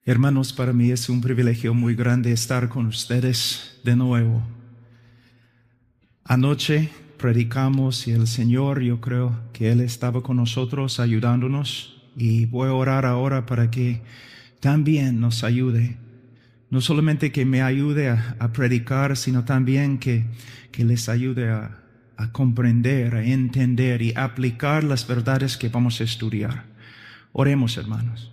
Hermanos, para mí es un privilegio muy grande estar con ustedes de nuevo. Anoche predicamos y el Señor, yo creo que Él estaba con nosotros ayudándonos, y voy a orar ahora para que también nos ayude. No solamente que me ayude a predicar, sino también que les ayude a comprender, a entender y aplicar las verdades que vamos a estudiar. Oremos, hermanos.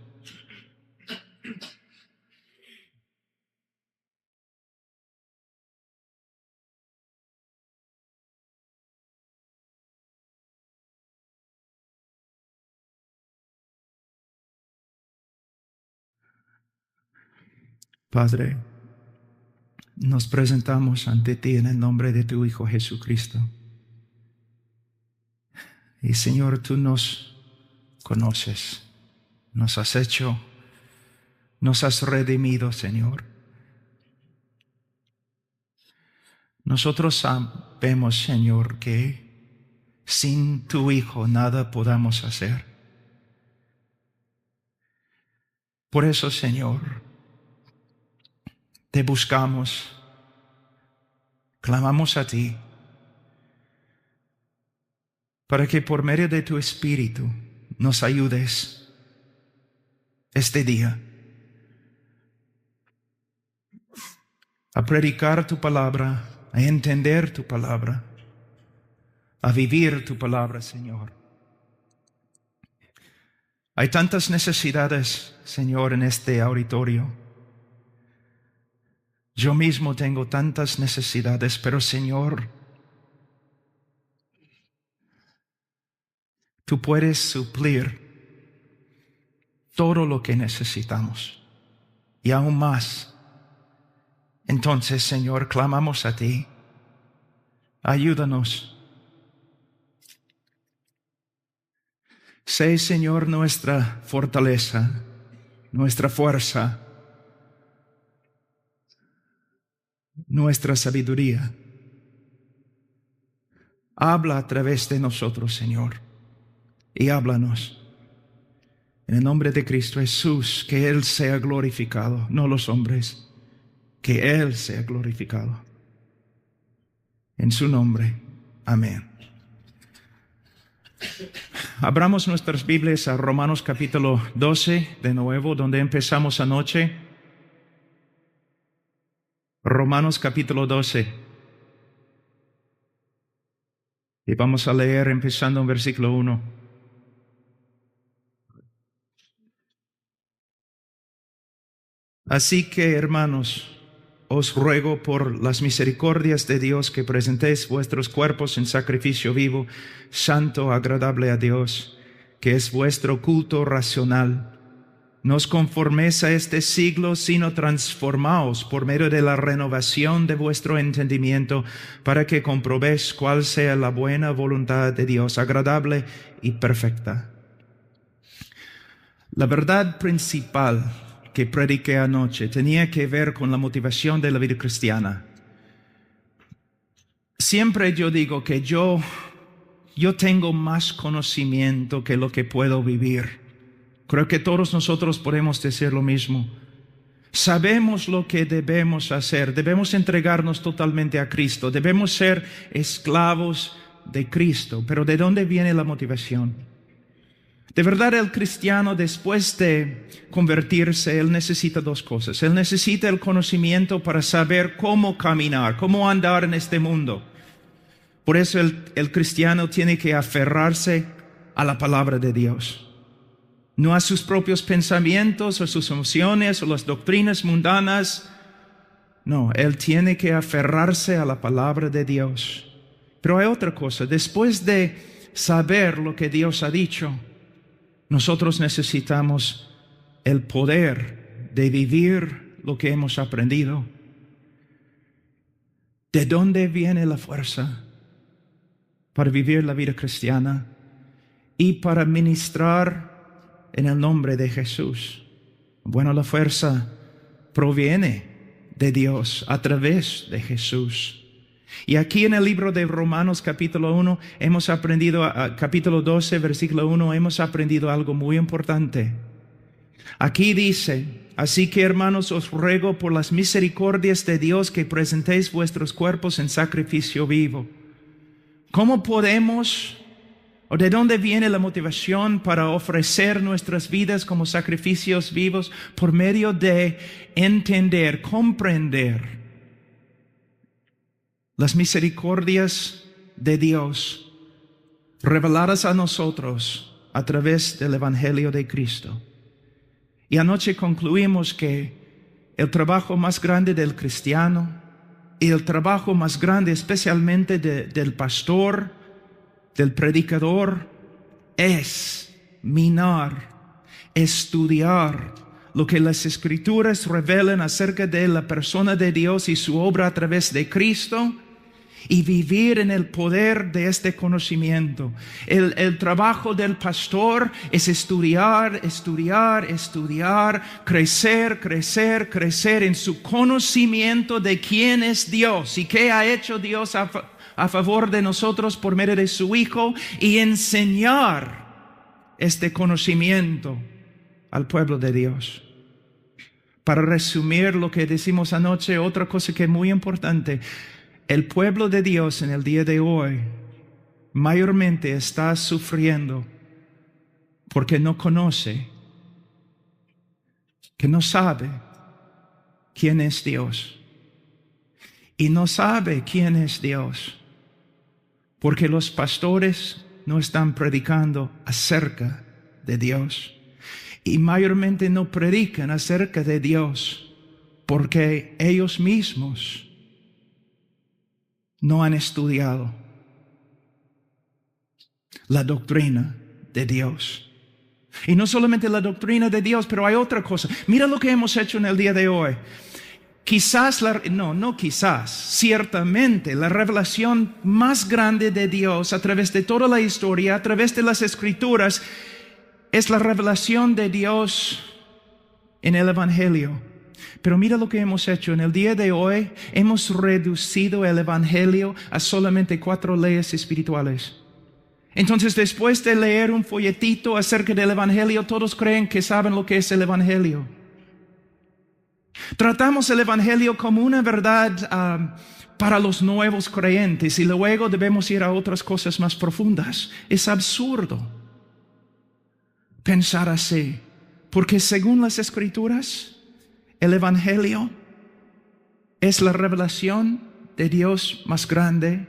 Padre, nos presentamos ante ti en el nombre de tu Hijo Jesucristo. Y Señor, tú nos conoces, nos has hecho, nos has redimido, Señor. Nosotros sabemos, Señor, que sin tu Hijo nada podamos hacer. Por eso, Señor, te buscamos, clamamos a ti, para que por medio de tu Espíritu nos ayudes este día a predicar tu palabra, a entender tu palabra, a vivir tu palabra, Señor. Hay tantas necesidades, Señor, en este auditorio. Yo mismo tengo tantas necesidades, pero Señor, tú puedes suplir todo lo que necesitamos y aún más. Entonces, Señor, clamamos a ti. Ayúdanos. Sé, Señor, nuestra fortaleza, nuestra fuerza, nuestra sabiduría. Habla a través de nosotros, Señor, y háblanos. En el nombre de Cristo Jesús, que Él sea glorificado, no los hombres, que Él sea glorificado. En su nombre, amén. Abramos nuestras Biblias a Romanos capítulo 12, de nuevo, donde empezamos anoche. Romanos capítulo 12. Y vamos a leer empezando en versículo 1. Así que, hermanos, os ruego por las misericordias de Dios que presentéis vuestros cuerpos en sacrificio vivo, santo, agradable a Dios, que es vuestro culto racional. No os conforméis a este siglo, sino transformaos por medio de la renovación de vuestro entendimiento, para que comprobéis cuál sea la buena voluntad de Dios, agradable y perfecta. La verdad principal que prediqué anoche tenía que ver con la motivación de la vida cristiana. Siempre yo digo que yo tengo más conocimiento que lo que puedo vivir. Creo que todos nosotros podemos decir lo mismo. Sabemos lo que debemos hacer. Debemos entregarnos totalmente a Cristo. Debemos ser esclavos de Cristo. Pero ¿de dónde viene la motivación? De verdad, el cristiano, después de convertirse, él necesita dos cosas. Él necesita el conocimiento para saber cómo caminar, cómo andar en este mundo. Por eso el cristiano tiene que aferrarse a la palabra de Dios. No a sus propios pensamientos o sus emociones o las doctrinas mundanas. No, él tiene que aferrarse a la palabra de Dios. Pero hay otra cosa. Después de saber lo que Dios ha dicho, nosotros necesitamos el poder de vivir lo que hemos aprendido. ¿De dónde viene la fuerza para vivir la vida cristiana y para ministrar en el nombre de Jesús? Bueno, la fuerza proviene de Dios a través de Jesús. Y aquí en el libro de Romanos capítulo 1 hemos aprendido, capítulo 12 versículo 1, hemos aprendido algo muy importante. Aquí dice, Así que, hermanos, os ruego por las misericordias de Dios que presentéis vuestros cuerpos en sacrificio vivo. ¿Cómo podemos, o de dónde viene la motivación para ofrecer nuestras vidas como sacrificios vivos? Por medio de entender, comprender las misericordias de Dios reveladas a nosotros a través del Evangelio de Cristo. Y anoche concluimos que el trabajo más grande del cristiano y el trabajo más grande especialmente del pastor, del predicador, es minar, estudiar lo que las Escrituras revelan acerca de la persona de Dios y su obra a través de Cristo, y vivir en el poder de este conocimiento. El trabajo del pastor es estudiar, crecer en su conocimiento de quién es Dios y qué ha hecho Dios a favor de nosotros por medio de su Hijo, y enseñar este conocimiento al pueblo de Dios. Para resumir lo que decimos anoche, otra cosa que es muy importante: el pueblo de Dios en el día de hoy mayormente está sufriendo porque no conoce, que no sabe quién es Dios. Y no sabe quién es Dios porque los pastores no están predicando acerca de Dios. Y mayormente no predican acerca de Dios porque ellos mismos no han estudiado la doctrina de Dios. Y no solamente la doctrina de Dios, pero hay otra cosa. Mira lo que hemos hecho en el día de hoy. Ciertamente la revelación más grande de Dios a través de toda la historia, a través de las Escrituras, es la revelación de Dios en el Evangelio. Pero mira lo que hemos hecho. En el día de hoy hemos reducido el Evangelio a solamente 4 leyes espirituales. Entonces, después de leer un folletito acerca del Evangelio, todos creen que saben lo que es el Evangelio. Tratamos el Evangelio como una verdad para los nuevos creyentes, y luego debemos ir a otras cosas más profundas. Es absurdo pensar así, porque según las Escrituras, el Evangelio es la revelación de Dios más grande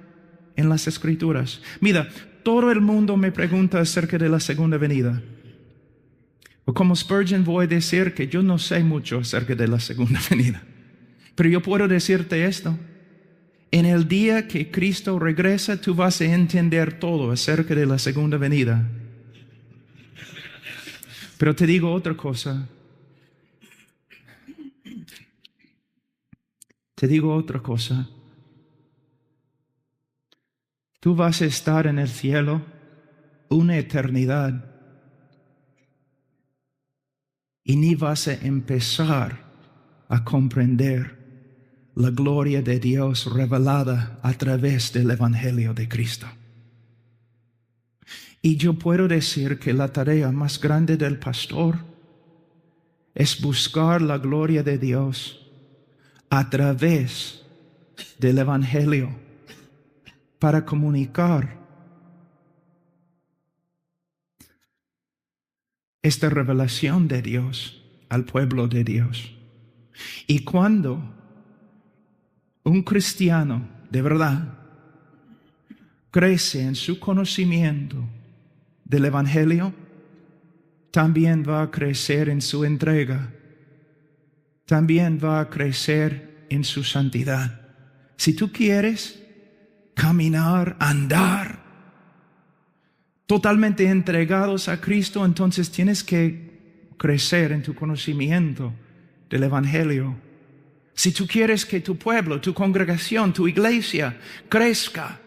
en las Escrituras. Mira, todo el mundo me pregunta acerca de la segunda venida. O como Spurgeon, voy a decir que yo no sé mucho acerca de la segunda venida. Pero yo puedo decirte esto: en el día que Cristo regresa, tú vas a entender todo acerca de la segunda venida. Pero te digo otra cosa. Tú vas a estar en el cielo una eternidad y ni vas a empezar a comprender la gloria de Dios revelada a través del Evangelio de Cristo. Y yo puedo decir que la tarea más grande del pastor es buscar la gloria de Dios a través del Evangelio para comunicar esta revelación de Dios al pueblo de Dios. Y cuando un cristiano de verdad crece en su conocimiento del Evangelio, también va a crecer en su entrega, también va a crecer en su santidad. Si tú quieres caminar, andar totalmente entregados a Cristo, entonces tienes que crecer en tu conocimiento del Evangelio. Si tú quieres que tu pueblo, tu congregación, tu iglesia crezca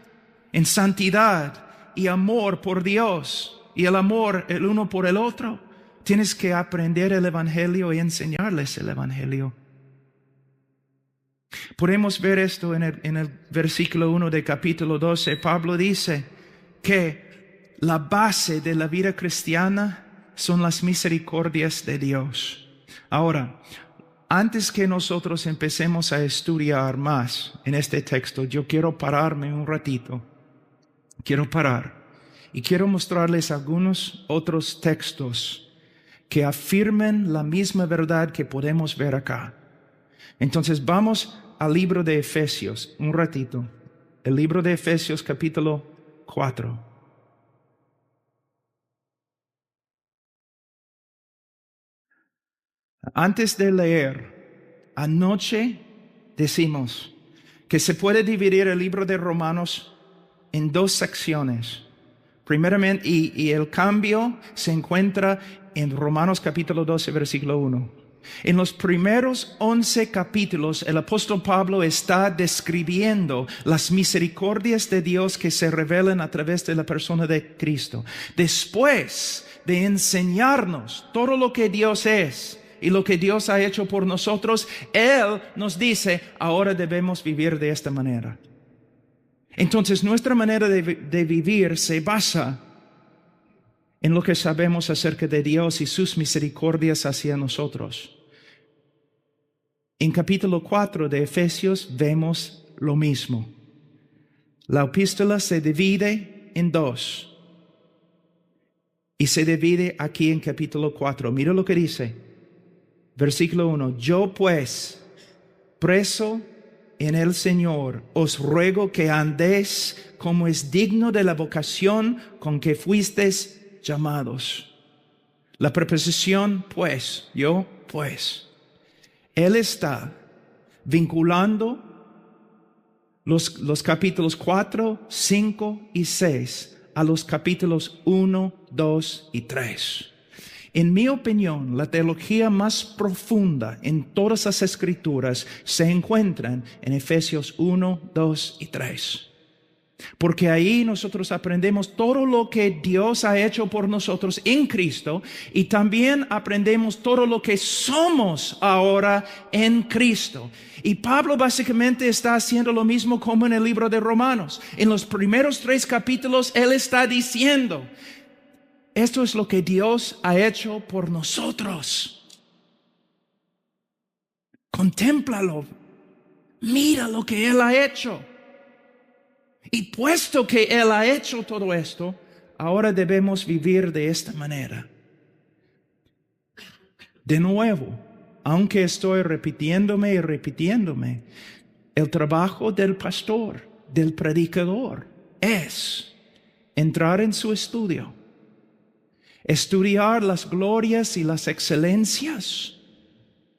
en santidad y amor por Dios y el amor el uno por el otro, tienes que aprender el Evangelio y enseñarles el Evangelio. Podemos ver esto en el versículo 1 de capítulo 12. Pablo dice que la base de la vida cristiana son las misericordias de Dios. Ahora, antes que nosotros empecemos a estudiar más en este texto, yo quiero pararme un ratito. Quiero parar y quiero mostrarles algunos otros textos que afirmen la misma verdad que podemos ver acá. Entonces vamos al libro de Efesios, un ratito. El libro de Efesios capítulo 4. Antes de leer, anoche decimos que se puede dividir el libro de Romanos en dos secciones. Primeramente, y el cambio se encuentra en Romanos capítulo 12, versículo 1. En los primeros 11 capítulos, el apóstol Pablo está describiendo las misericordias de Dios que se revelan a través de la persona de Cristo. Después de enseñarnos todo lo que Dios es y lo que Dios ha hecho por nosotros, Él nos dice, ahora debemos vivir de esta manera. Entonces, nuestra manera de vivir se basa en lo que sabemos acerca de Dios y sus misericordias hacia nosotros. En capítulo 4 de Efesios vemos lo mismo. La epístola se divide en dos. Y se divide aquí en capítulo 4. Mira lo que dice. Versículo 1. Yo pues, preso en el Señor, os ruego que andéis como es digno de la vocación con que fuisteis llamados. La preposición pues, yo pues. Él está vinculando los capítulos 4, 5 y 6 a los capítulos 1, 2 y 3. En mi opinión, la teología más profunda en todas las escrituras se encuentran en Efesios 1, 2 y 3. Porque ahí nosotros aprendemos todo lo que Dios ha hecho por nosotros en Cristo y también aprendemos todo lo que somos ahora en Cristo. Y Pablo básicamente está haciendo lo mismo como en el libro de Romanos. En los primeros 3 capítulos él está diciendo, esto es lo que Dios ha hecho por nosotros. Contémplalo. Mira lo que Él ha hecho. Y puesto que Él ha hecho todo esto, ahora debemos vivir de esta manera. De nuevo, aunque estoy repitiéndome y repitiéndome, el trabajo del pastor, del predicador, es entrar en su estudio, estudiar las glorias y las excelencias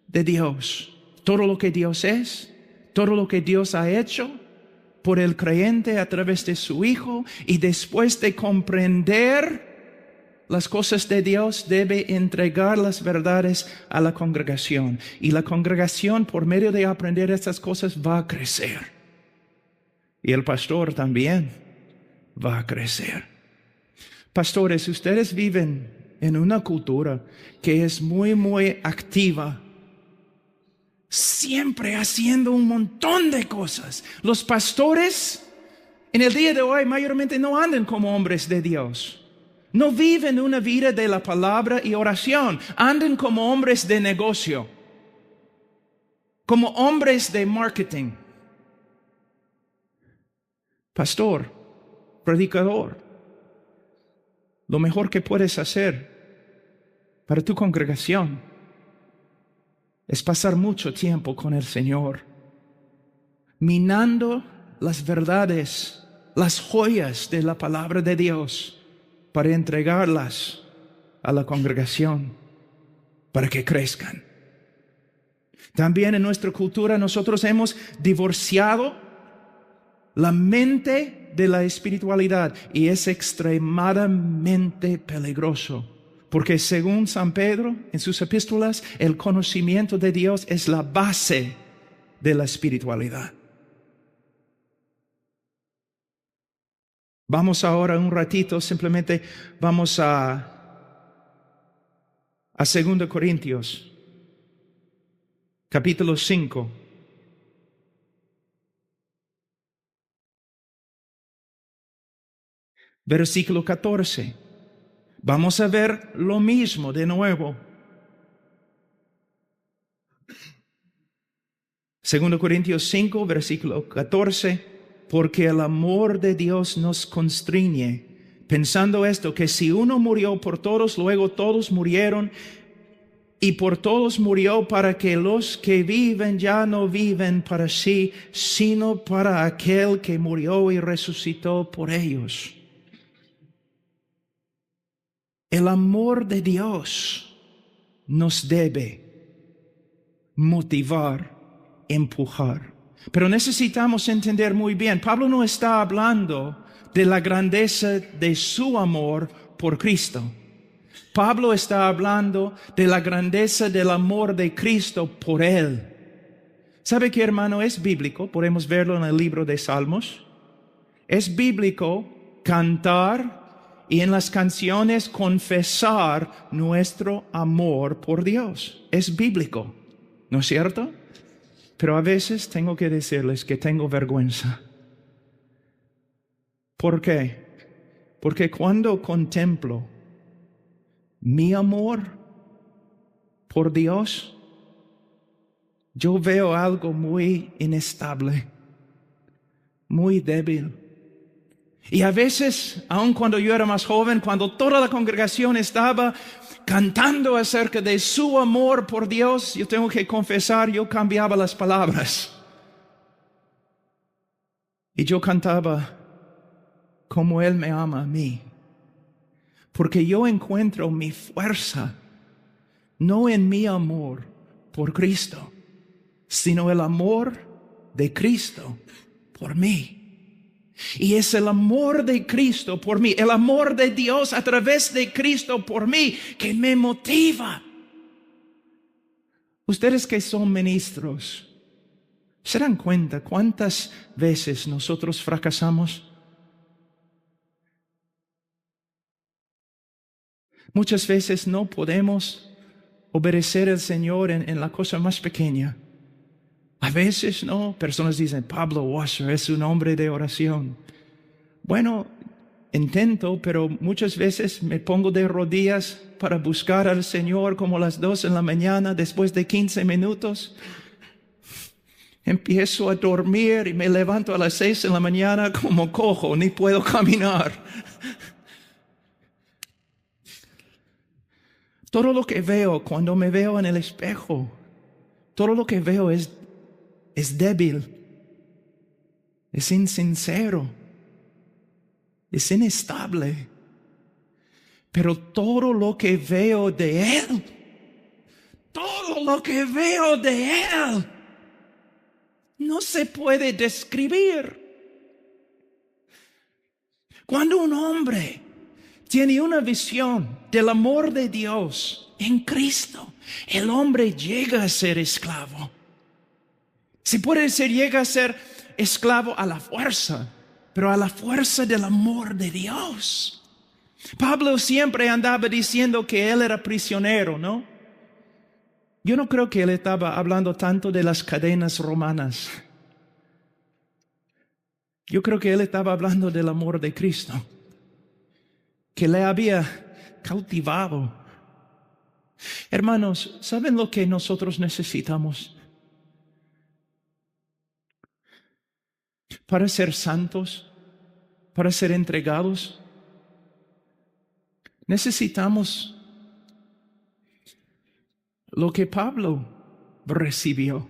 de Dios, todo lo que Dios es, todo lo que Dios ha hecho por el creyente a través de su Hijo, y después de comprender las cosas de Dios debe entregar las verdades a la congregación, y la congregación por medio de aprender estas cosas va a crecer, y el pastor también va a crecer. Pastores, ustedes viven en una cultura que es muy activa, siempre haciendo un montón de cosas. Los pastores en el día de hoy mayormente no andan como hombres de Dios. No viven una vida de la palabra y oración. Andan como hombres de negocio, como hombres de marketing. Pastor, predicador, lo mejor que puedes hacer para tu congregación es pasar mucho tiempo con el Señor, minando las verdades, las joyas de la palabra de Dios, para entregarlas a la congregación, para que crezcan. También en nuestra cultura nosotros hemos divorciado la mente de la espiritualidad, y es extremadamente peligroso. Porque según San Pedro en sus epístolas, el conocimiento de Dios es la base de la espiritualidad. Vamos ahora un ratito, simplemente vamos a 2 Corintios, capítulo 5. Versículo 14. Vamos a ver lo mismo de nuevo. 2 Corintios 5, versículo 14, porque el amor de Dios nos constriñe, pensando esto, que si uno murió por todos, luego todos murieron, y por todos murió para que los que viven ya no viven para sí, sino para aquel que murió y resucitó por ellos. El amor de Dios nos debe motivar, empujar. Pero necesitamos entender muy bien, Pablo no está hablando de la grandeza de su amor por Cristo. Pablo está hablando de la grandeza del amor de Cristo por él. ¿Sabe qué, hermano? Es bíblico, podemos verlo en el libro de Salmos. Es bíblico cantar y en las canciones confesar nuestro amor por Dios. Es bíblico, ¿no es cierto? Pero a veces tengo que decirles que tengo vergüenza. ¿Por qué? Porque cuando contemplo mi amor por Dios, yo veo algo muy inestable, muy débil. Y a veces, aun cuando yo era más joven, cuando toda la congregación estaba cantando acerca de su amor por Dios, yo tengo que confesar, yo cambiaba las palabras. Y yo cantaba como Él me ama a mí. Porque yo encuentro mi fuerza, no en mi amor por Cristo, sino el amor de Cristo por mí. Y es el amor de Cristo por mí, el amor de Dios a través de Cristo por mí, que me motiva. Ustedes que son ministros, ¿se dan cuenta cuántas veces nosotros fracasamos? Muchas veces no podemos obedecer al Señor en la cosa más pequeña. A veces no, personas dicen, Pablo Washer es un hombre de oración. Bueno, intento, pero muchas veces me pongo de rodillas para buscar al Señor como a las 2 a.m, después de 15 minutos. Empiezo a dormir y me levanto a las 6 a.m. como cojo, ni puedo caminar. Todo lo que veo cuando me veo en el espejo, todo lo que veo es débil, es insincero, es inestable. Pero todo lo que veo de Él, todo lo que veo de Él, no se puede describir. Cuando un hombre tiene una visión del amor de Dios en Cristo, el hombre llega a ser esclavo. Si puede decir, llega a ser esclavo a la fuerza, pero a la fuerza del amor de Dios. Pablo siempre andaba diciendo que él era prisionero, ¿no? Yo no creo que él estaba hablando tanto de las cadenas romanas. Yo creo que él estaba hablando del amor de Cristo, que le había cautivado. Hermanos, ¿saben lo que nosotros necesitamos? Para ser santos, para ser entregados, necesitamos lo que Pablo recibió,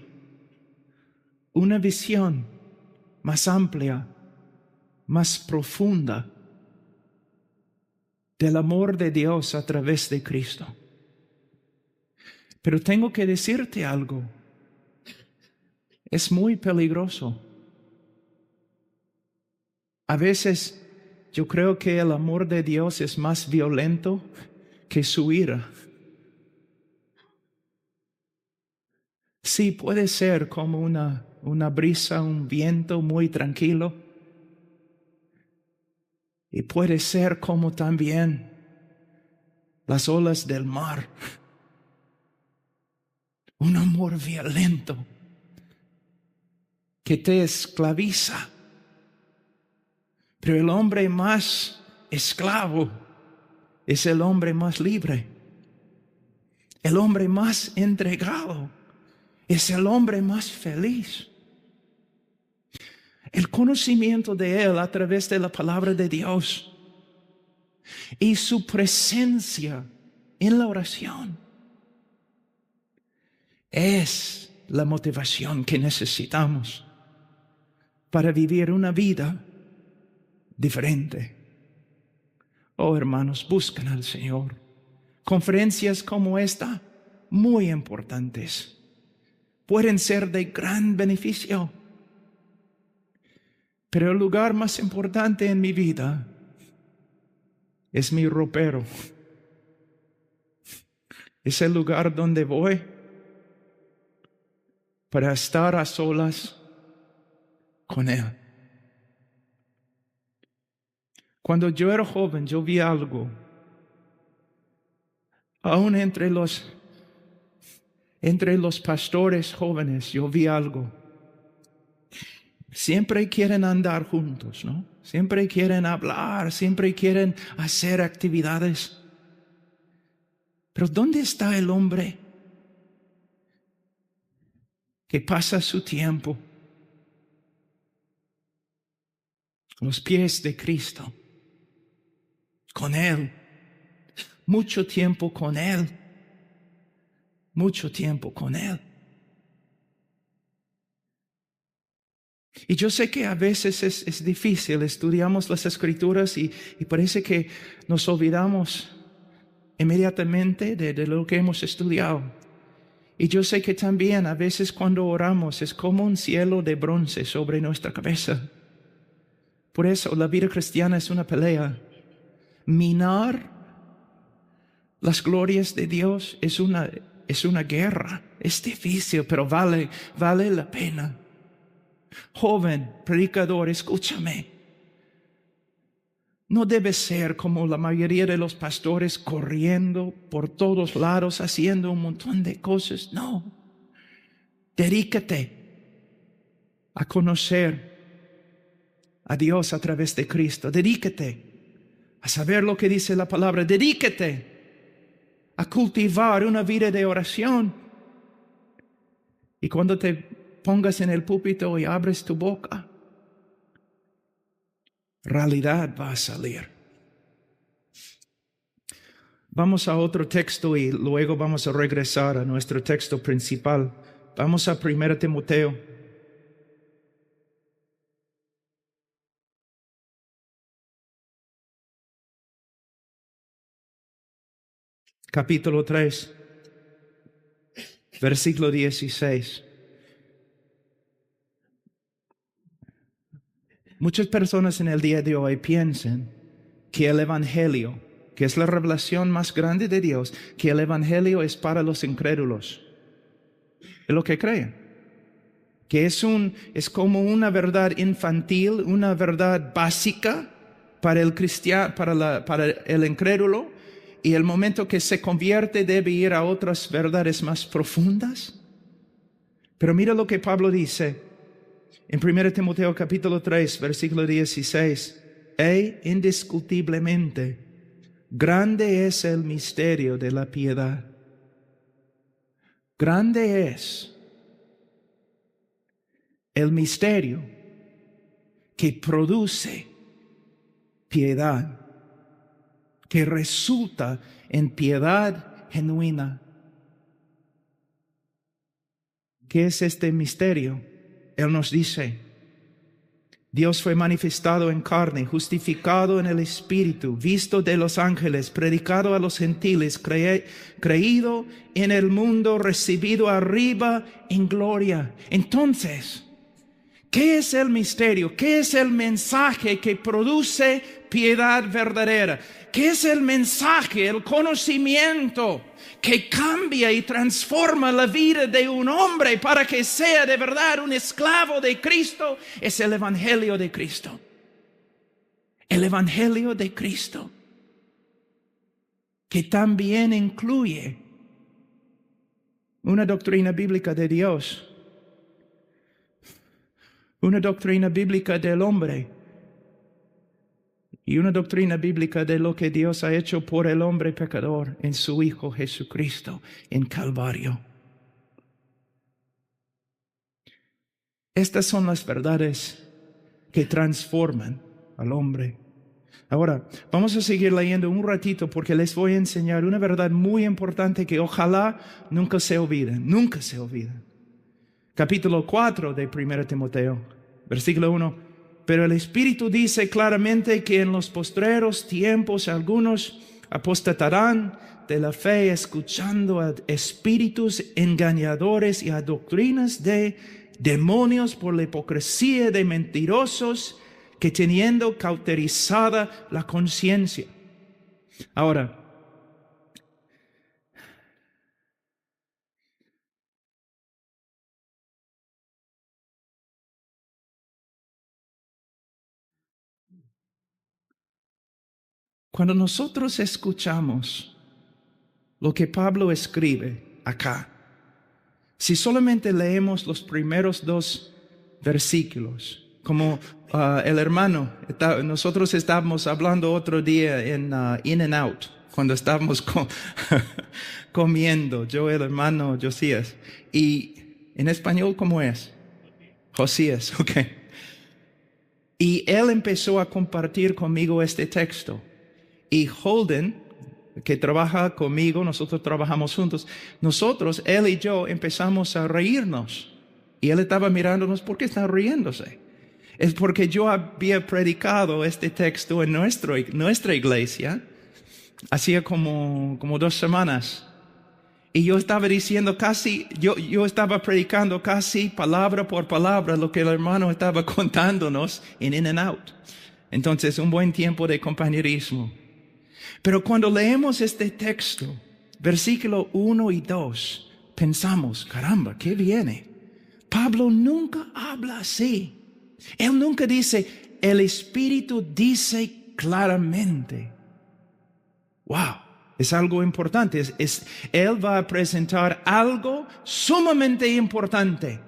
una visión más amplia, más profunda del amor de Dios a través de Cristo. Pero tengo que decirte algo, es muy peligroso. A veces yo creo que el amor de Dios es más violento que su ira. Sí, puede ser como una brisa, un viento muy tranquilo. Y puede ser como también las olas del mar. Un amor violento que te esclaviza. Pero el hombre más esclavo es el hombre más libre. El hombre más entregado Es el hombre más feliz. El conocimiento de Él a través de la palabra de Dios y su presencia en la oración es la motivación que necesitamos para vivir una vida diferente. Oh, hermanos, busquen al Señor. Conferencias como esta, muy importantes, pueden ser de gran beneficio. Pero el lugar más importante en mi vida es mi ropero. Es el lugar donde voy para estar a solas con Él. Cuando yo era joven, yo vi algo. Aún entre los pastores jóvenes, yo vi algo. Siempre quieren andar juntos, ¿no? Siempre quieren hablar, siempre quieren hacer actividades. Pero ¿dónde está el hombre que pasa su tiempo a los pies de Cristo, con Él, mucho tiempo con Él, mucho tiempo con Él? Y yo sé que a veces es difícil, estudiamos las Escrituras y parece que nos olvidamos inmediatamente de lo que hemos estudiado. Y yo sé que también a veces cuando oramos es como un cielo de bronce sobre nuestra cabeza. Por eso la vida cristiana es una pelea. Minar las glorias de Dios es una guerra. Es difícil, pero vale la pena. Joven predicador, escúchame. No debes ser como la mayoría de los pastores corriendo por todos lados, haciendo un montón de cosas. No. Dedícate a conocer a Dios a través de Cristo. Dedícate a saber lo que dice la palabra. Dedícate a cultivar una vida de oración. Y cuando te pongas en el púlpito y abres tu boca, realidad va a salir. Vamos a otro texto y luego vamos a regresar a nuestro texto principal. Vamos a 1 Timoteo. Capítulo 3, versículo 16. Muchas personas en el día de hoy piensan que el Evangelio, que es la revelación más grande de Dios, que el Evangelio es para los incrédulos. Es lo que creen. Que es como una verdad infantil, una verdad básica para el cristiano, para el incrédulo, y el momento que se convierte debe ir a otras verdades más profundas. Pero mira lo que Pablo dice en 1 Timoteo capítulo 3, versículo 16. Indiscutiblemente, grande es el misterio de la piedad. Grande es el misterio que produce piedad, que resulta en piedad genuina. ¿Qué es este misterio? Él nos dice: Dios fue manifestado en carne, justificado en el Espíritu, visto de los ángeles, predicado a los gentiles, creído en el mundo, recibido arriba en gloria. Entonces, ¿qué es el misterio? ¿Qué es el mensaje que produce piedad verdadera? ¿Qué es el mensaje, el conocimiento que cambia y transforma la vida de un hombre para que sea de verdad un esclavo de Cristo? Es el Evangelio de Cristo. El Evangelio de Cristo, que también incluye una doctrina bíblica de Dios, una doctrina bíblica del hombre y una doctrina bíblica de lo que Dios ha hecho por el hombre pecador en su Hijo Jesucristo en Calvario. Estas son las verdades que transforman al hombre. Ahora, vamos a seguir leyendo un ratito porque les voy a enseñar una verdad muy importante que ojalá nunca se olvide, nunca se olvide. Capítulo 4 de 1 Timoteo, versículo 1. Pero el Espíritu dice claramente que en los postreros tiempos algunos apostatarán de la fe, escuchando a espíritus engañadores y a doctrinas de demonios por la hipocresía de mentirosos, que teniendo cauterizada la conciencia. Ahora, cuando nosotros escuchamos lo que Pablo escribe acá, si solamente leemos los primeros 2 versículos, como el hermano, nosotros estábamos hablando otro día en In and Out, cuando estábamos comiendo, yo el hermano Josías, y en español, ¿cómo es? Josías, ok. Y él empezó a compartir conmigo este texto. Y Holden, que trabaja conmigo, nosotros trabajamos juntos, él y yo, empezamos a reírnos. Y él estaba mirándonos, ¿por qué están riéndose? Es porque yo había predicado este texto en nuestra iglesia, hacía como 2 semanas. Y yo estaba diciendo yo estaba predicando casi palabra por palabra lo que el hermano estaba contándonos en In and Out. Entonces, un buen tiempo de compañerismo. Pero cuando leemos este texto, versículo 1 y 2, pensamos, caramba, ¿qué viene? Pablo nunca habla así. Él nunca dice, el Espíritu dice claramente. Wow, es algo importante. Él va a presentar algo sumamente importante.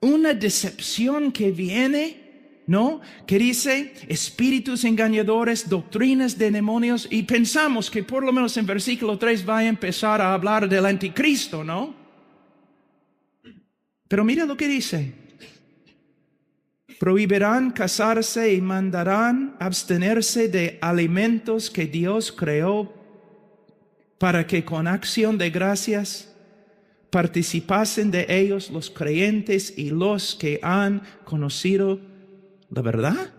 Una decepción que viene, ¿no? Que dice espíritus engañadores, doctrinas de demonios, y pensamos que por lo menos en versículo 3 va a empezar a hablar del anticristo, ¿no? Pero mira lo que dice. Prohibirán casarse y mandarán abstenerse de alimentos que Dios creó para que con acción de gracias participasen de ellos los creyentes y los que han conocido la verdad.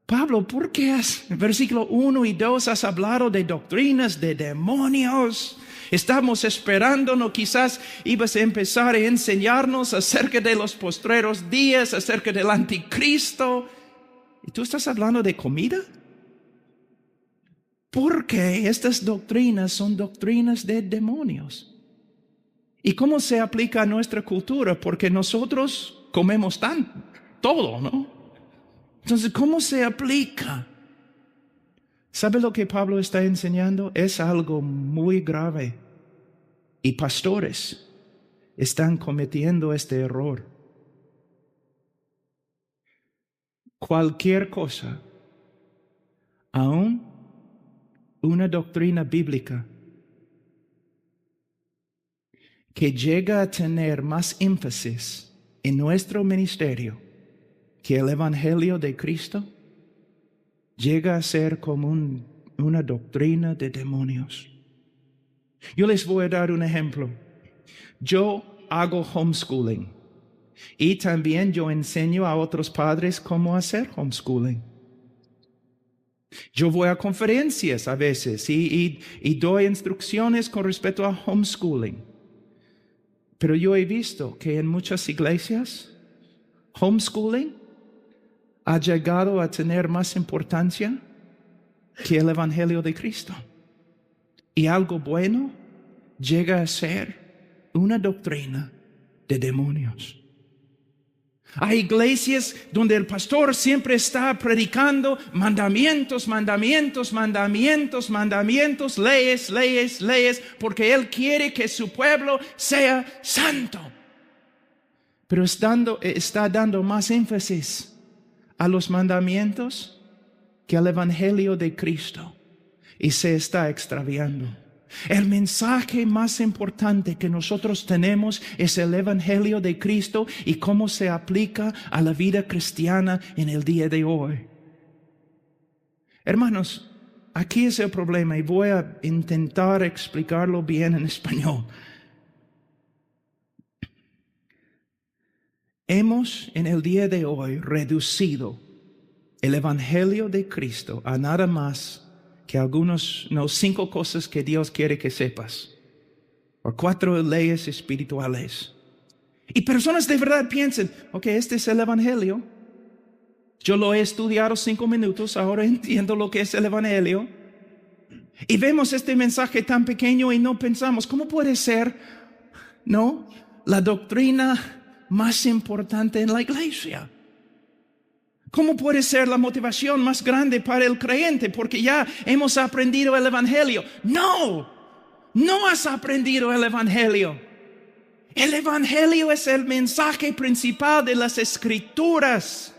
Pablo, ¿por qué en versículo 1 y 2 has hablado de doctrinas de demonios? Estamos esperándonos, quizás ibas a empezar a enseñarnos acerca de los postreros días, acerca del anticristo. ¿Y tú estás hablando de comida? Porque estas doctrinas son doctrinas de demonios. ¿Y cómo se aplica a nuestra cultura? Porque nosotros comemos todo, ¿no? Entonces, ¿cómo se aplica? ¿Sabe lo que Pablo está enseñando? Es algo muy grave. Y pastores están cometiendo este error. Cualquier cosa, aún una doctrina bíblica, que llega a tener más énfasis en nuestro ministerio que el Evangelio de Cristo, llega a ser como una doctrina de demonios. Yo les voy a dar un ejemplo. Yo hago homeschooling y también yo enseño a otros padres cómo hacer homeschooling. Yo voy a conferencias a veces y doy instrucciones con respecto a homeschooling. Pero yo he visto que en muchas iglesias, homeschooling ha llegado a tener más importancia que el Evangelio de Cristo. Y algo bueno llega a ser una doctrina de demonios. Hay iglesias donde el pastor siempre está predicando mandamientos, leyes, porque él quiere que su pueblo sea santo. Pero está dando más énfasis a los mandamientos que al Evangelio de Cristo, y se está extraviando. El mensaje más importante que nosotros tenemos es el Evangelio de Cristo y cómo se aplica a la vida cristiana en el día de hoy. Hermanos, aquí es el problema y voy a intentar explicarlo bien en español. Hemos en el día de hoy reducido el Evangelio de Cristo a nada más que 5 cosas que Dios quiere que sepas, o 4 leyes espirituales. Y personas de verdad piensan, ok, este es el Evangelio. Yo lo he estudiado 5 minutos, ahora entiendo lo que es el Evangelio. Y vemos este mensaje tan pequeño y no pensamos, ¿cómo puede ser, no, la doctrina más importante en la iglesia? ¿Cómo puede ser la motivación más grande para el creyente? Porque ya hemos aprendido el Evangelio. No, no has aprendido el Evangelio. El Evangelio es el mensaje principal de las Escrituras.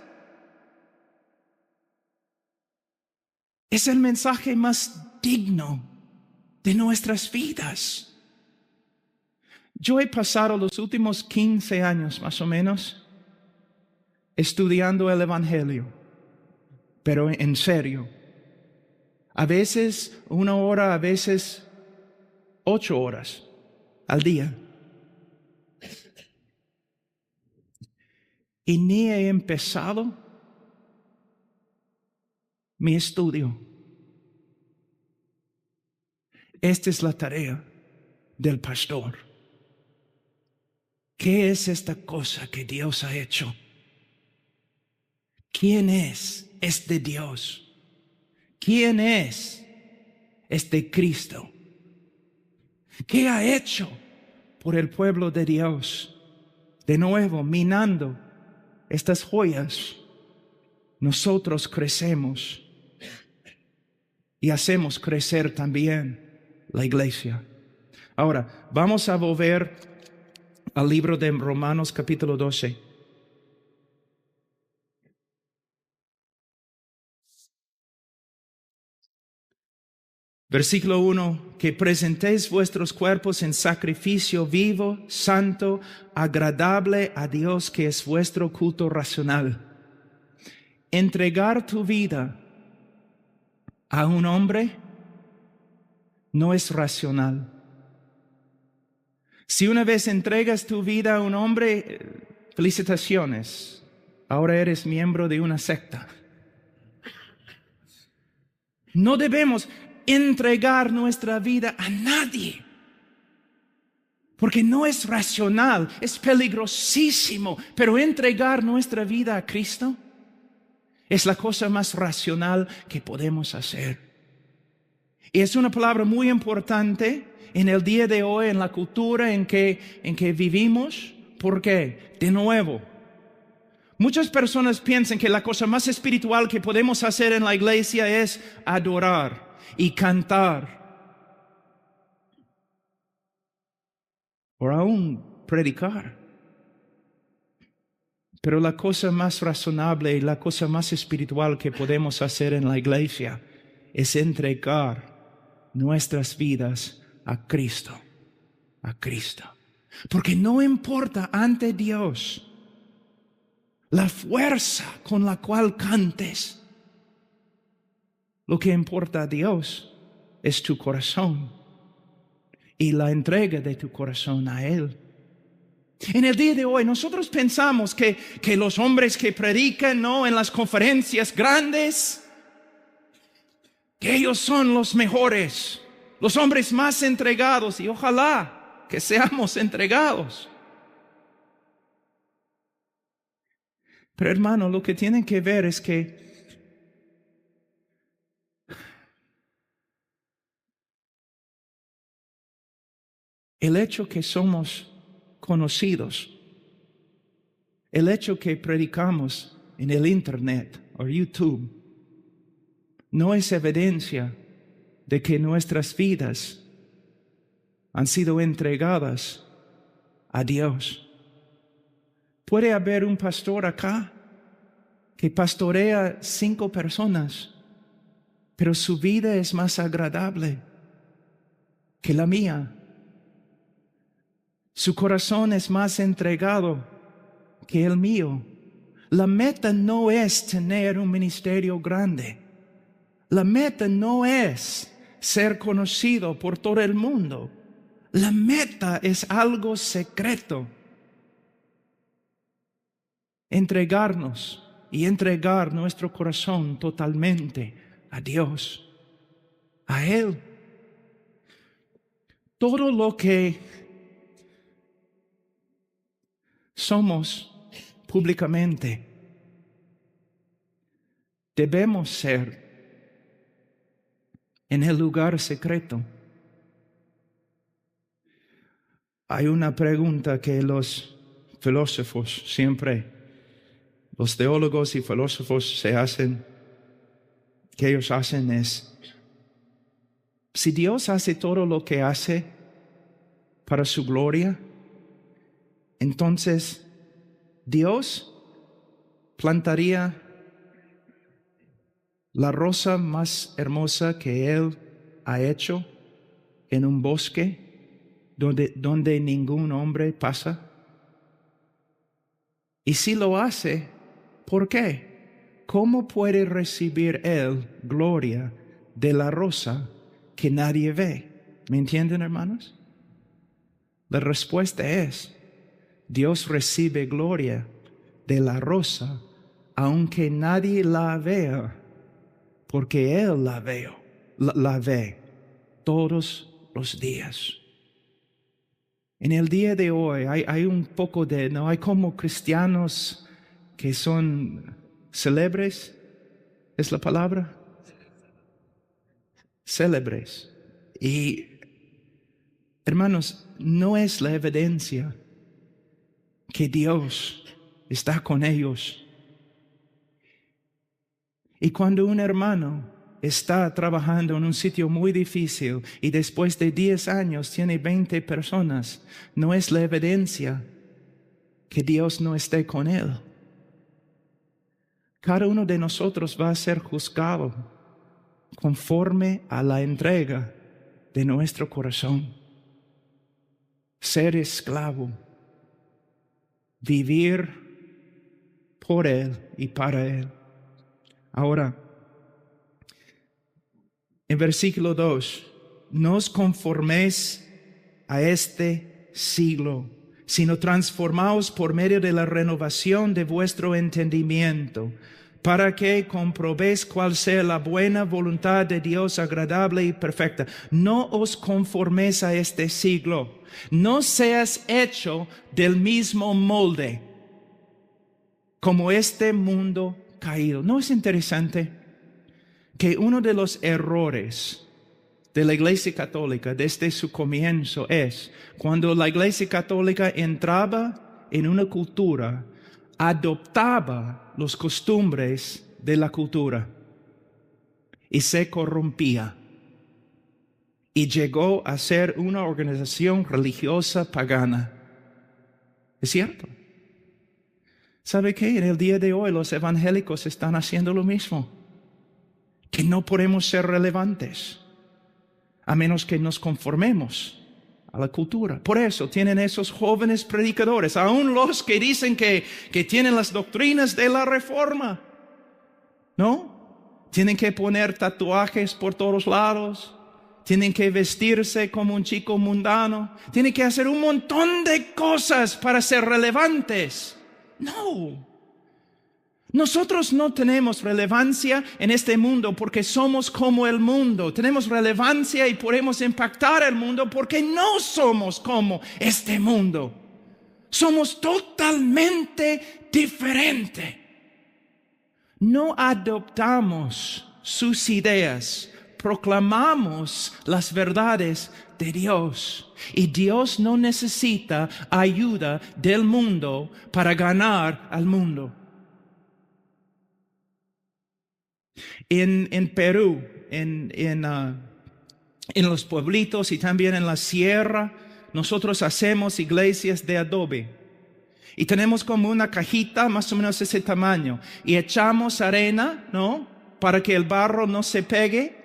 Es el mensaje más digno de nuestras vidas. Yo he pasado los últimos 15 años más o menos estudiando el Evangelio, pero en serio. A veces 1 hora, a veces 8 horas al día. Y ni he empezado mi estudio. Esta es la tarea del pastor. ¿Qué es esta cosa que Dios ha hecho? ¿Quién es este Dios? ¿Quién es este Cristo? ¿Qué ha hecho por el pueblo de Dios? De nuevo, minando estas joyas, nosotros crecemos y hacemos crecer también la iglesia. Ahora, vamos a volver al libro de Romanos capítulo 12. Versículo 1, que presentéis vuestros cuerpos en sacrificio vivo, santo, agradable a Dios, que es vuestro culto racional. Entregar tu vida a un hombre no es racional. Si una vez entregas tu vida a un hombre, felicitaciones, ahora eres miembro de una secta. No debemos entregar nuestra vida a nadie, porque no es racional, es peligrosísimo, pero entregar nuestra vida a Cristo es la cosa más racional que podemos hacer. Y es una palabra muy importante en el día de hoy, en la cultura en que vivimos. ¿Por qué? De nuevo, muchas personas piensan que la cosa más espiritual que podemos hacer en la iglesia es adorar y cantar, o aún predicar. Pero la cosa más razonable y la cosa más espiritual que podemos hacer en la iglesia es entregar nuestras vidas a Cristo, a Cristo. Porque no importa ante Dios la fuerza con la cual cantes. Lo que importa a Dios es tu corazón y la entrega de tu corazón a Él. En el día de hoy nosotros pensamos que los hombres que predican, ¿no?, en las conferencias grandes, que ellos son los mejores, los hombres más entregados, y ojalá que seamos entregados. Pero hermano, lo que tienen que ver es que el hecho que somos conocidos, el hecho que predicamos en el internet o YouTube, no es evidencia de que nuestras vidas han sido entregadas a Dios. Puede haber un pastor acá que pastorea 5 personas, pero su vida es más agradable que la mía. Su corazón es más entregado que el mío. La meta no es tener un ministerio grande. La meta no es ser conocido por todo el mundo. La meta es algo secreto. Entregarnos y entregar nuestro corazón totalmente a Dios, a Él. Todo lo que somos públicamente, debemos ser en el lugar secreto. Hay una pregunta que los filósofos siempre, los teólogos y filósofos que ellos hacen es, si Dios hace todo lo que hace para su gloria, entonces Dios plantaría la rosa más hermosa que Él ha hecho en un bosque donde ningún hombre pasa. Y si lo hace, ¿por qué? ¿Cómo puede recibir Él gloria de la rosa que nadie ve? ¿Me entienden, hermanos? La respuesta es, Dios recibe gloria de la rosa aunque nadie la vea, porque Él la ve todos los días. En el día de hoy hay un poco de, no hay como cristianos que son célebres, ¿es la palabra? Célebres. Y hermanos, no es la evidencia que Dios está con ellos. Y cuando un hermano está trabajando en un sitio muy difícil y después de 10 años tiene 20 personas, no es la evidencia que Dios no esté con él. Cada uno de nosotros va a ser juzgado conforme a la entrega de nuestro corazón. Ser esclavo, vivir por Él y para Él. Ahora, en versículo 2, no os conforméis a este siglo, sino transformaos por medio de la renovación de vuestro entendimiento, para que comprobéis cuál sea la buena voluntad de Dios agradable y perfecta. No os conforméis a este siglo, no seas hecho del mismo molde como este mundo caído. ¿No es interesante que uno de los errores de la Iglesia Católica desde su comienzo es cuando la Iglesia Católica entraba en una cultura, adoptaba las costumbres de la cultura y se corrompía y llegó a ser una organización religiosa pagana? ¿Es cierto? ¿Sabe qué? En el día de hoy los evangélicos están haciendo lo mismo, que no podemos ser relevantes a menos que nos conformemos a la cultura. Por eso tienen esos jóvenes predicadores, aún los que dicen que tienen las doctrinas de la Reforma, ¿no? Tienen que poner tatuajes por todos lados, tienen que vestirse como un chico mundano, tienen que hacer un montón de cosas para ser relevantes. No. Nosotros no tenemos relevancia en este mundo porque somos como el mundo. Tenemos relevancia y podemos impactar el mundo porque no somos como este mundo. Somos totalmente diferentes. No adoptamos sus ideas, proclamamos las verdades de Dios. Y Dios no necesita ayuda del mundo para ganar al mundo. En Perú, en los pueblitos y también en la sierra, nosotros hacemos iglesias de adobe. Y tenemos como una cajita más o menos ese tamaño. Y echamos arena, ¿no? Para que el barro no se pegue.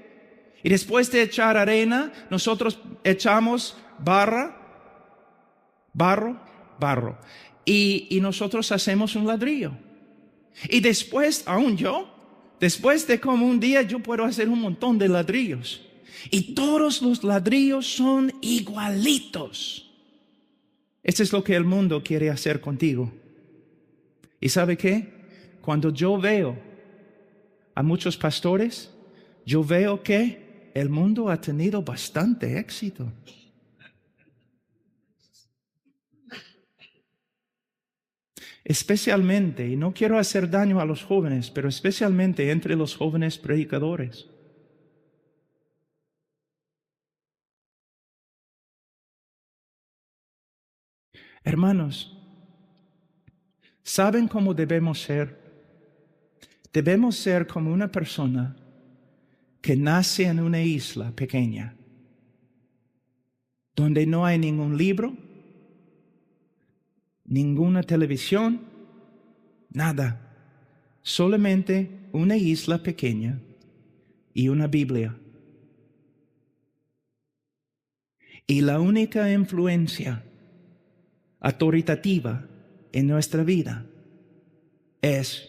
Y después de echar arena, nosotros echamos barro. Y nosotros hacemos un ladrillo. Y después, después de como un día, yo puedo hacer un montón de ladrillos. Y todos los ladrillos son igualitos. Esto es lo que el mundo quiere hacer contigo. ¿Y sabe qué? Cuando yo veo a muchos pastores, yo veo que el mundo ha tenido bastante éxito. Especialmente, y no quiero hacer daño a los jóvenes, pero especialmente entre los jóvenes predicadores. Hermanos, ¿saben cómo debemos ser? Debemos ser como una persona que nace en una isla pequeña, donde no hay ningún libro, ninguna televisión, nada. Solamente una isla pequeña y una Biblia. Y la única influencia autoritativa en nuestra vida es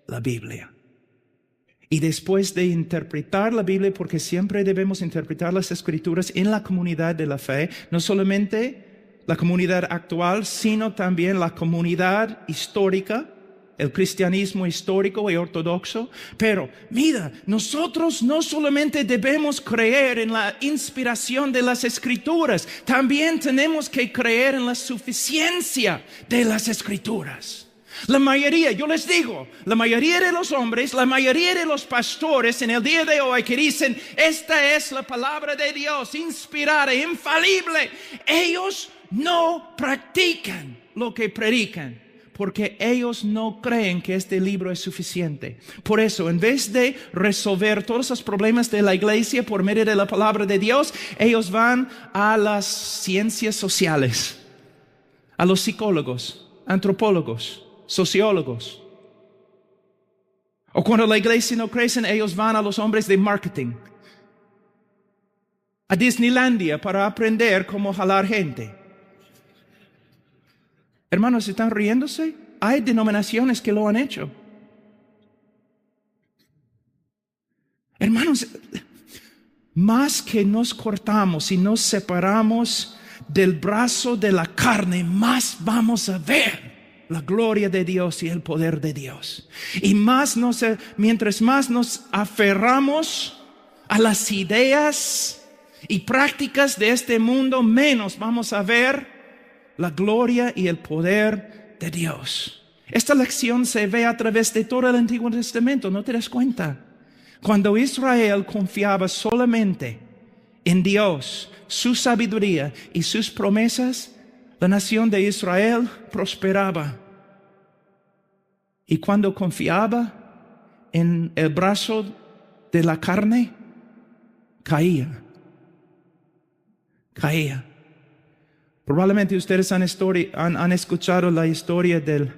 la Biblia. Y después de interpretar la Biblia, porque siempre debemos interpretar las Escrituras en la comunidad de la fe, no solamente la comunidad actual, sino también la comunidad histórica, el cristianismo histórico y ortodoxo. Pero mira, nosotros no solamente debemos creer en la inspiración de las Escrituras, también tenemos que creer en la suficiencia de las Escrituras. La mayoría, yo les digo, la mayoría de los hombres, la mayoría de los pastores en el día de hoy que dicen, esta es la palabra de Dios, inspirada, infalible, ellos no practican lo que predican, porque ellos no creen que este libro es suficiente. Por eso, en vez de resolver todos los problemas de la iglesia por medio de la palabra de Dios, ellos van a las ciencias sociales, a los psicólogos, antropólogos, sociólogos. O cuando la iglesia no crece, ellos van a los hombres de marketing, a Disneylandia para aprender cómo jalar gente. Hermanos, ¿están riéndose? Hay denominaciones que lo han hecho. Hermanos, más que nos cortamos y nos separamos del brazo de la carne, más vamos a ver la gloria de Dios y el poder de Dios. Y mientras más nos aferramos a las ideas y prácticas de este mundo, menos vamos a ver la gloria y el poder de Dios. Esta lección se ve a través de todo el Antiguo Testamento, ¿no te das cuenta? Cuando Israel confiaba solamente en Dios, su sabiduría y sus promesas, la nación de Israel prosperaba. Y cuando confiaba en el brazo de la carne, caía. Probablemente ustedes han escuchado la historia del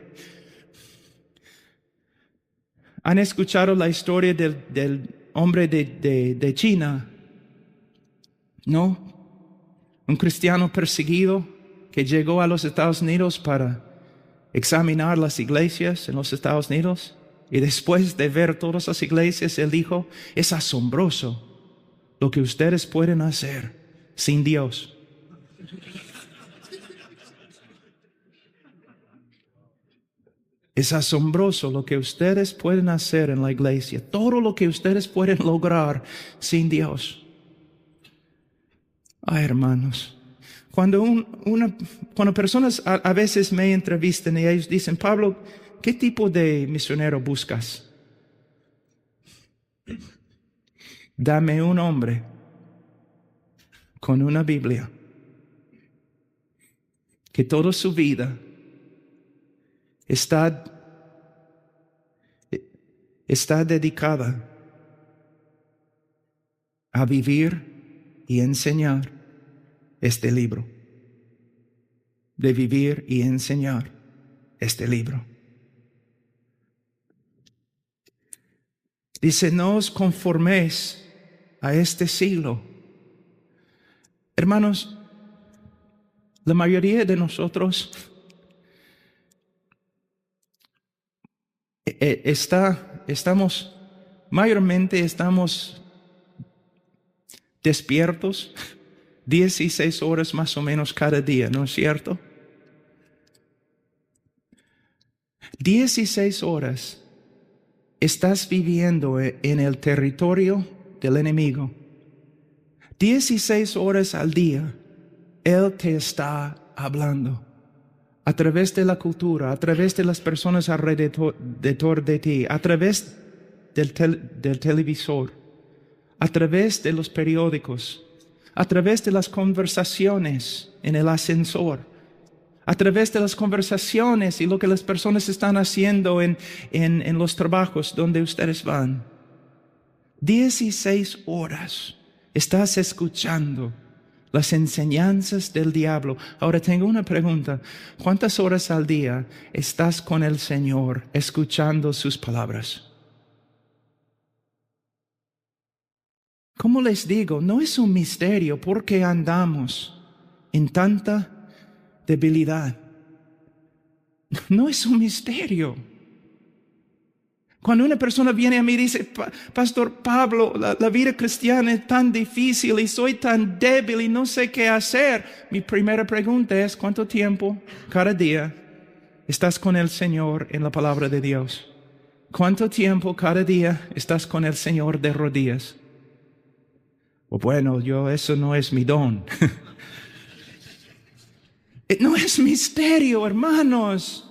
hombre de China, ¿no? Un cristiano perseguido que llegó a los Estados Unidos para examinar las iglesias en los Estados Unidos. Y después de ver todas las iglesias, él dijo, es asombroso lo que ustedes pueden hacer sin Dios. Es asombroso lo que ustedes pueden hacer en la iglesia, todo lo que ustedes pueden lograr sin Dios. Ay, hermanos, cuando personas a veces me entrevistan y ellos dicen, Pablo, ¿qué tipo de misionero buscas? Dame un hombre con una Biblia que toda su vida está dedicada a vivir y enseñar este libro. De vivir y enseñar este libro. Dice, no os conforméis a este siglo. Hermanos, la mayoría de nosotros mayormente estamos despiertos 16 horas más o menos cada día, ¿no es cierto? 16 horas estás viviendo en el territorio del enemigo. 16 horas al día, Él te está hablando. A través de la cultura, a través de las personas alrededor de ti, a través del televisor, a través de los periódicos, a través de las conversaciones en el ascensor, a través de las conversaciones y lo que las personas están haciendo en los trabajos donde ustedes van. 16 horas estás escuchando las enseñanzas del diablo. Ahora tengo una pregunta. ¿Cuántas horas al día estás con el Señor escuchando sus palabras? ¿Cómo les digo? No es un misterio por qué andamos en tanta debilidad. No es un misterio. Cuando una persona viene a mí y dice, Pastor Pablo, la vida cristiana es tan difícil y soy tan débil y no sé qué hacer. Mi primera pregunta es, ¿cuánto tiempo cada día estás con el Señor en la palabra de Dios? ¿Cuánto tiempo cada día estás con el Señor de rodillas? Bueno, eso no es mi don. No es misterio, hermanos.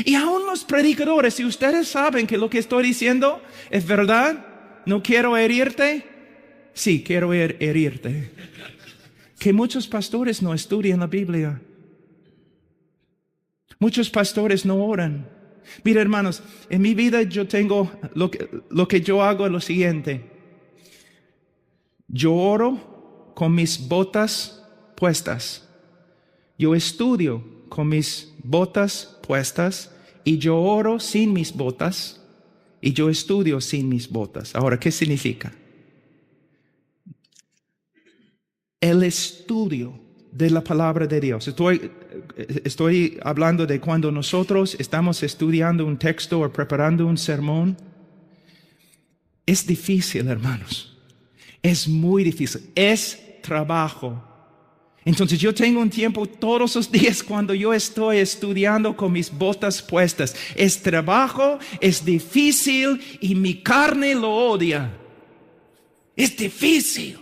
Y aún los predicadores, si ustedes saben que lo que estoy diciendo es verdad, no quiero herirte. Sí, quiero herirte. Que muchos pastores no estudian la Biblia. Muchos pastores no oran. Mira, hermanos, en mi vida yo tengo, lo que yo hago es lo siguiente. Yo oro con mis botas puestas. Yo estudio con mis botas puestas y yo oro sin mis botas y yo estudio sin mis botas. Ahora, ¿qué significa? El estudio de la palabra de Dios. Estoy hablando de cuando nosotros estamos estudiando un texto o preparando un sermón. Es difícil, hermanos. Es muy difícil. Es trabajo. Entonces yo tengo un tiempo todos los días cuando yo estoy estudiando con mis botas puestas. Es trabajo, es difícil y mi carne lo odia. Es difícil.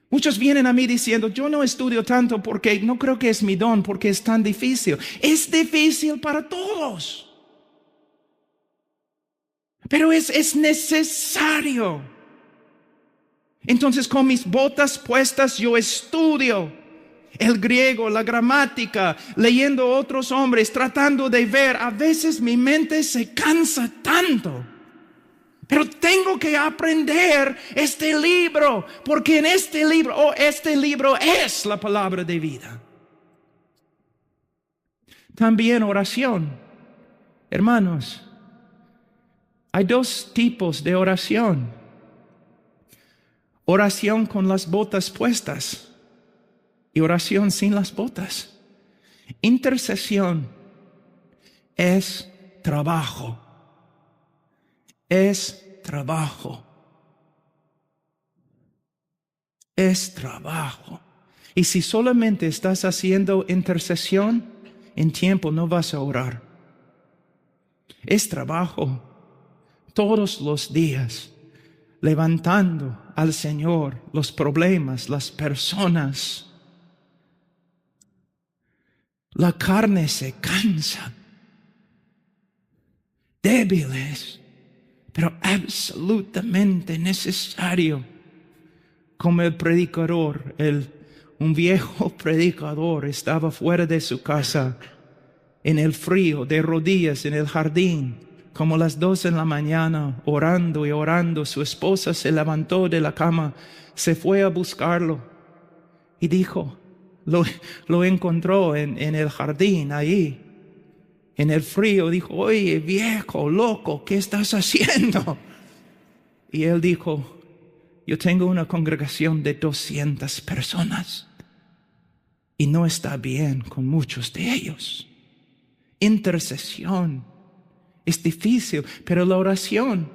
Muchos vienen a mí diciendo, yo no estudio tanto porque no creo que es mi don, porque es tan difícil. Es difícil para todos. Pero es necesario. Entonces con mis botas puestas yo estudio el griego, la gramática, leyendo a otros hombres, tratando de ver. A veces mi mente se cansa tanto. Pero tengo que aprender este libro, porque en este libro es la palabra de vida. También oración. Hermanos, hay dos tipos de oración. Oración con las botas puestas y oración sin las botas. Intercesión es trabajo. Es trabajo. Es trabajo. Y si solamente estás haciendo intercesión, en tiempo no vas a orar. Es trabajo todos los días, levantando al Señor los problemas, las personas. La carne se cansa, débiles, pero absolutamente necesario. Como el predicador, un viejo predicador estaba fuera de su casa, en el frío, de rodillas en el jardín, como las 2 de la mañana, orando y orando. Su esposa se levantó de la cama, se fue a buscarlo y dijo, lo encontró en el jardín ahí, en el frío. Dijo, oye, viejo, loco, ¿qué estás haciendo? Y él dijo, yo tengo una congregación de 200 personas y no está bien con muchos de ellos. Intercesión es difícil, pero la oración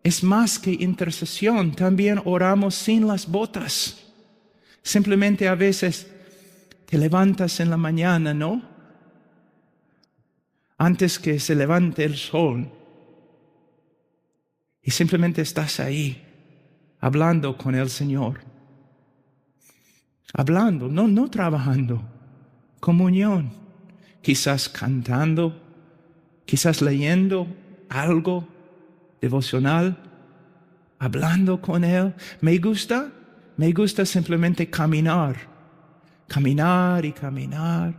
es más que intercesión. También oramos sin las botas. Simplemente a veces te levantas en la mañana, ¿no? Antes que se levante el sol. Y simplemente estás ahí, hablando con el Señor. Hablando, no trabajando. Comunión. Quizás cantando, quizás leyendo algo devocional, hablando con Él. Me gusta simplemente caminar y caminar.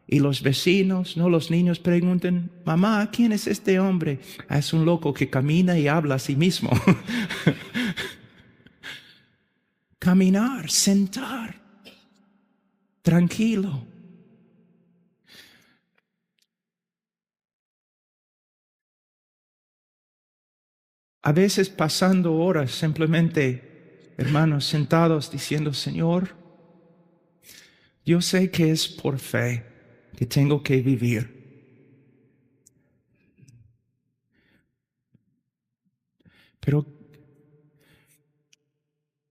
Y los vecinos, no los niños preguntan, mamá, ¿quién es este hombre? Es un loco que camina y habla a sí mismo. Caminar, sentar, tranquilo. A veces pasando horas simplemente, hermanos, sentados diciendo, Señor, yo sé que es por fe que tengo que vivir. Pero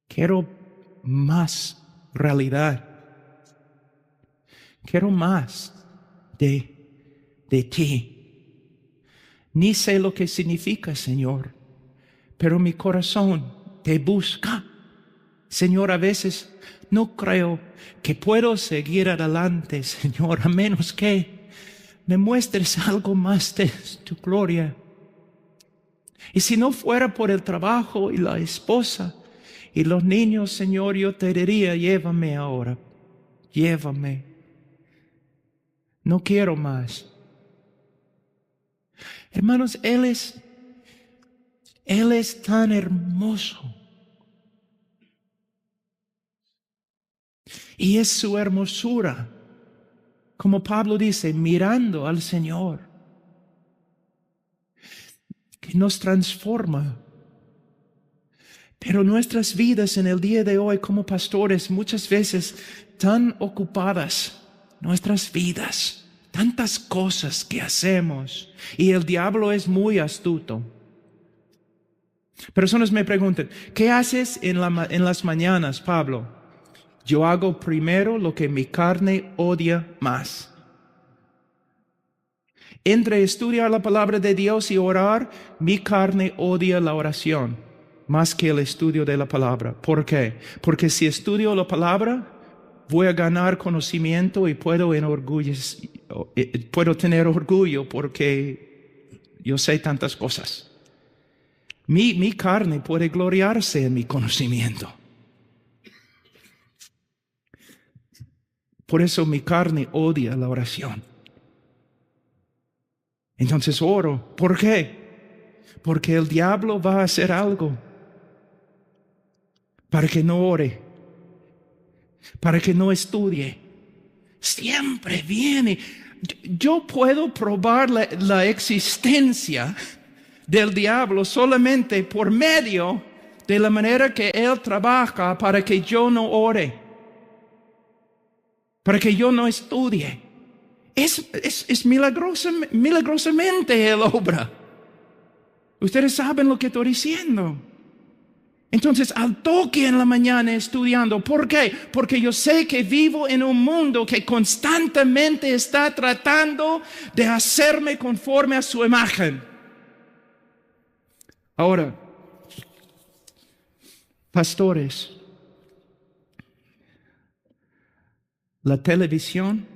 quiero más realidad. Quiero más de ti. Ni sé lo que significa, Señor, pero mi corazón te busca. Señor, a veces no creo que puedo seguir adelante, Señor, a menos que me muestres algo más de tu gloria. Y si no fuera por el trabajo y la esposa y los niños, Señor, yo te diría, llévame ahora, llévame. No quiero más. Hermanos, Él es tan hermoso. Y es su hermosura, como Pablo dice, mirando al Señor, que nos transforma. Pero nuestras vidas en el día de hoy como pastores, muchas veces tan ocupadas, nuestras vidas, tantas cosas que hacemos, y el diablo es muy astuto. Personas me preguntan, ¿qué haces en las mañanas, Pablo? Yo hago primero lo que mi carne odia más. Entre estudiar la palabra de Dios y orar, mi carne odia la oración más que el estudio de la palabra. ¿Por qué? Porque si estudio la palabra, voy a ganar conocimiento y puedo tener orgullo porque yo sé tantas cosas. Mi carne puede gloriarse en mi conocimiento. Por eso mi carne odia la oración. Entonces oro. ¿Por qué? Porque el diablo va a hacer algo para que no ore, para que no estudie. Siempre viene. Yo puedo probar la existencia del diablo solamente por medio de la manera que él trabaja para que yo no ore, para que yo no estudie. Es milagrosamente él obra. Ustedes saben lo que estoy diciendo. Entonces, al toque en la mañana estudiando. ¿Por qué? Porque yo sé que vivo en un mundo que constantemente está tratando de hacerme conforme a su imagen. Ahora, pastores, la televisión,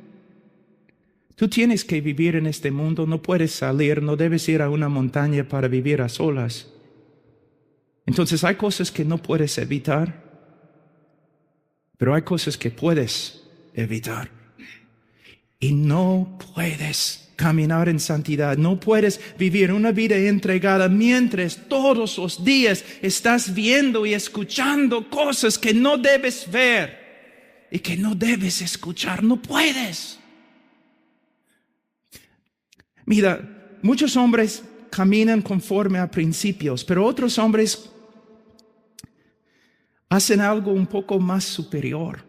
tú tienes que vivir en este mundo, no puedes salir, no debes ir a una montaña para vivir a solas. Entonces hay cosas que no puedes evitar, pero hay cosas que puedes evitar. Y no puedes caminar en santidad, no puedes vivir una vida entregada mientras todos los días estás viendo y escuchando cosas que no debes ver y que no debes escuchar. No puedes. Mira, muchos hombres caminan conforme a principios, pero otros hombres hacen algo un poco más superior.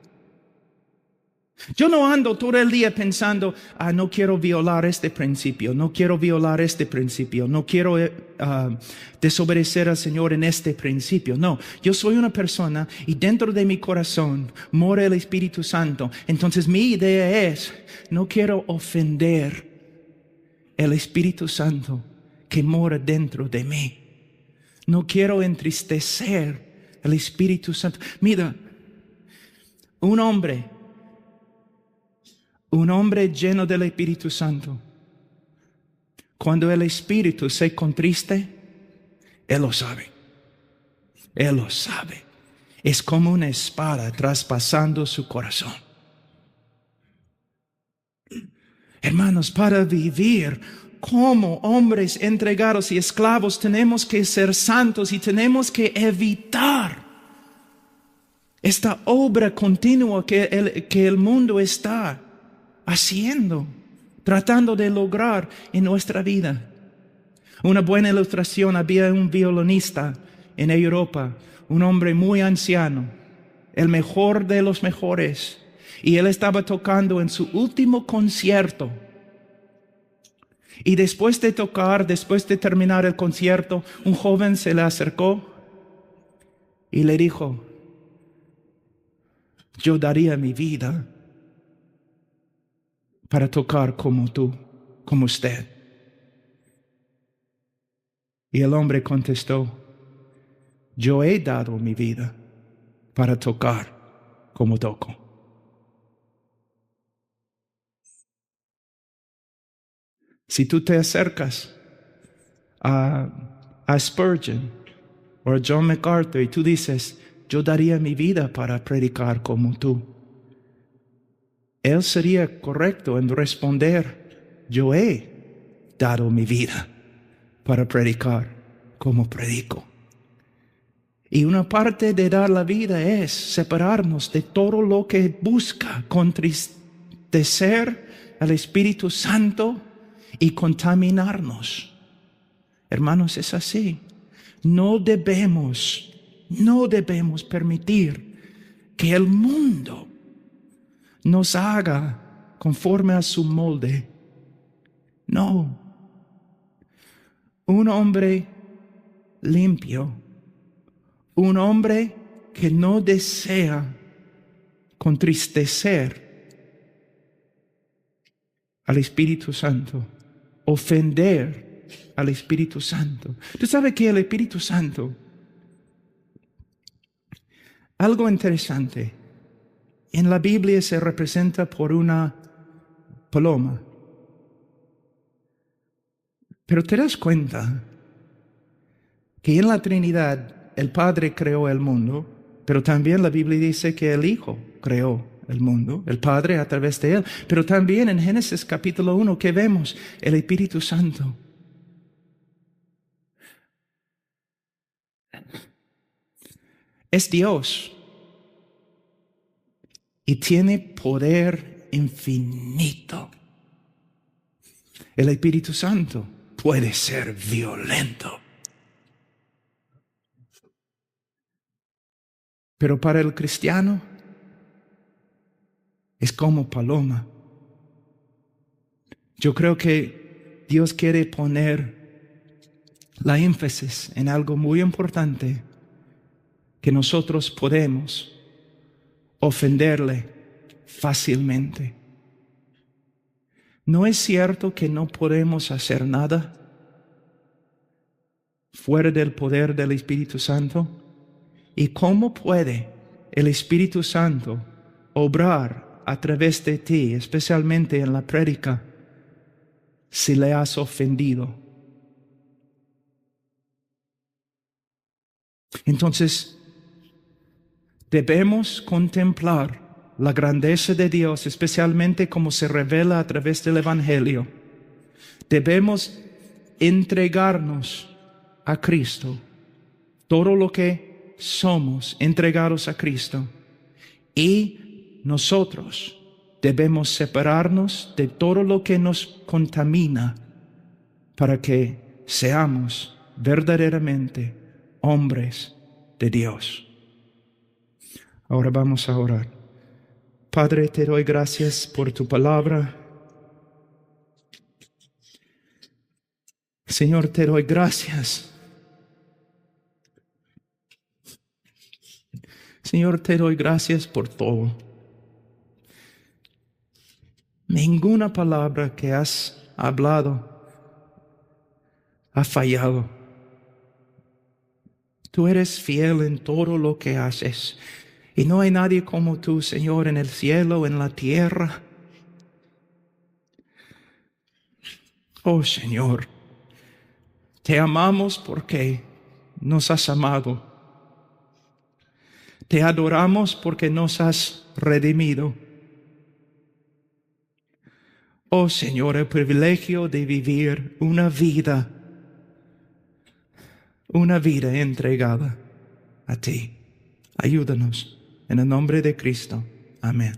Yo no ando todo el día pensando, no quiero violar este principio, no quiero violar este principio, no quiero desobedecer al Señor en este principio. No, yo soy una persona y dentro de mi corazón mora el Espíritu Santo. Entonces mi idea es, no quiero ofender el Espíritu Santo que mora dentro de mí. No quiero entristecer el Espíritu Santo. Mira, un hombre lleno del Espíritu Santo, cuando el Espíritu se contriste, Él lo sabe. Él lo sabe. Es como una espada traspasando su corazón. Hermanos, para vivir como hombres entregados y esclavos, tenemos que ser santos y tenemos que evitar esta obra continua que el mundo está haciendo, tratando de lograr en nuestra vida. Una buena ilustración: había un violinista en Europa, un hombre muy anciano, el mejor de los mejores, y él estaba tocando en su último concierto. Y después de terminar el concierto, un joven se le acercó y le dijo: yo daría mi vida para tocar como tú, como usted. Y el hombre contestó: yo he dado mi vida para tocar como toco. Si tú te acercas a Spurgeon o a John MacArthur y tú dices: yo daría mi vida para predicar como tú, él sería correcto en responder: yo he dado mi vida para predicar como predico. Y una parte de dar la vida es separarnos de todo lo que busca contristecer al Espíritu Santo y contaminarnos. Hermanos, es así. No debemos permitir que el mundo nos haga conforme a su molde. No. Un hombre limpio, un hombre que no desea contristecer al Espíritu Santo, ofender al Espíritu Santo. Tú sabes que el Espíritu Santo, algo interesante, en la Biblia se representa por una paloma. Pero te das cuenta que en la Trinidad el Padre creó el mundo, pero también la Biblia dice que el Hijo creó el mundo, el Padre a través de él. Pero también en Génesis capítulo 1, ¿qué vemos? El Espíritu Santo. Es Dios y tiene poder infinito. El Espíritu Santo puede ser violento. Pero para el cristiano es como paloma. Yo creo que Dios quiere poner la énfasis en algo muy importante, que nosotros podemos ofenderle fácilmente. ¿No es cierto que no podemos hacer nada fuera del poder del Espíritu Santo? ¿Y cómo puede el Espíritu Santo obrar a través de ti, especialmente en la prédica, si le has ofendido? Entonces, debemos contemplar la grandeza de Dios, especialmente como se revela a través del Evangelio. Debemos entregarnos a Cristo, todo lo que somos entregados a Cristo, y nosotros debemos separarnos de todo lo que nos contamina para que seamos verdaderamente hombres de Dios. Ahora vamos a orar. Padre, te doy gracias por tu palabra. Señor, te doy gracias. Señor, te doy gracias por todo. Ninguna palabra que has hablado ha fallado. Tú eres fiel en todo lo que haces. Y no hay nadie como tú, Señor, en el cielo, en la tierra. Oh, Señor, te amamos porque nos has amado. Te adoramos porque nos has redimido. Oh, Señor, el privilegio de vivir una vida entregada a ti. Ayúdanos en el nombre de Cristo. Amén.